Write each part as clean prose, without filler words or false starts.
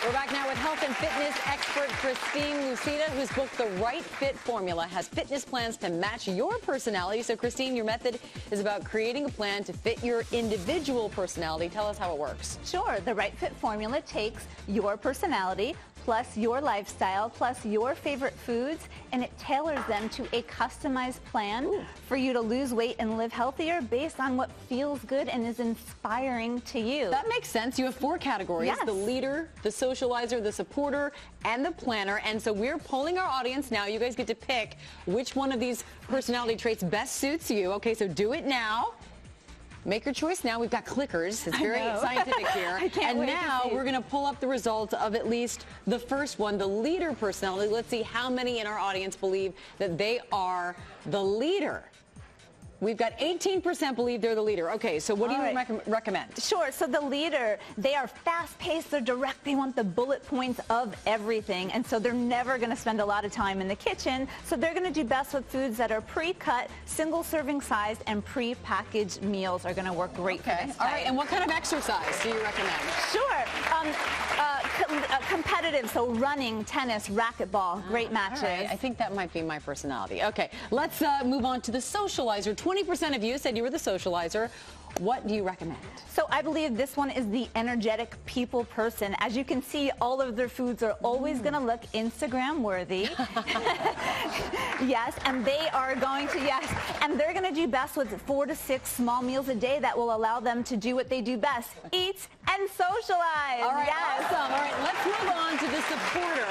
We're back now with health and fitness expert Christine Lusita, who's booked the Right Fit formula, has fitness plans to match your personality. So, Christine, your method is about creating a plan to fit your individual personality. Tell us how it works. Sure. The Right Fit formula takes your personality plus your lifestyle plus your favorite foods, and it tailors them to a customized plan for you to lose weight and live healthier based on what feels good and is inspiring to you. That makes sense. You have 4 categories: Yes. the leader, the socializer, the supporter, and the planner. And so we're polling our audience now. You guys get to pick which one of these personality traits best suits you. Okay, so do it now. Make your choice now. We've got clickers. It's very scientific here. And now we're going to pull up the results of at least the first one, the leader personality. Let's see how many in our audience believe that they are the leader. We've got 18% believe they're the leader. Okay, so what do you recommend? Sure. So the leader, they are fast-paced, they're direct, they want the bullet points of everything, and so they're never going to spend a lot of time in the kitchen. So they're going to do best with foods that are pre-cut, single-serving sized, and pre-packaged meals are going to work great for this type. All right, and what kind of exercise do you recommend? Sure. Competitive, so running, tennis, racquetball, great matches. All right. I think that might be my personality. Okay, let's move on to the socializer. 20% of you said you were the socializer. What do you recommend? So I believe this one is the energetic people person. As you can see, all of their foods are always going to look Instagram worthy. Yes, and they are going to, and they're going to do best with 4 to 6 small meals a day that will allow them to do what they do best: eat and socialize. All right, awesome. All right, let's move on to the supporter.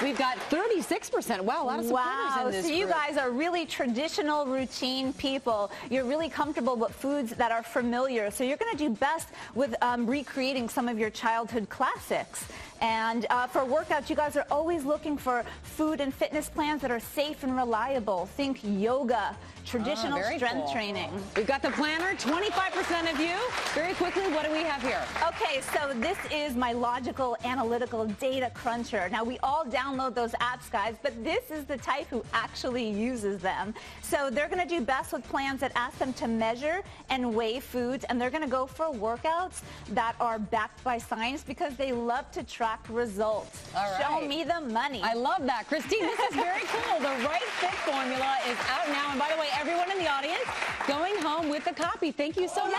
We've got 36%. Wow, a lot of supporters in this so you group. guys are really traditional, routine people. You're really comfortable with foods that are familiar. So you're going to do best with recreating some of your childhood classics. And for workouts, you guys are always looking for food and fitness plans that are safe and reliable. Think yoga, traditional strength training. We've got the planner, 25% of you. Very quickly, what do we have here? Okay, so this is my logical, analytical data cruncher. Now, we all download those apps, guys, but this is the type who actually uses them. So they're going to do best with plans that ask them to measure and weigh foods, and they're going to go for workouts that are backed by science because they love to track results. All right. Show me the money. I love that. Christine, this is very cool. The Right Fit formula is out now. And by the way, everyone in the audience going home with a copy. Thank you so much.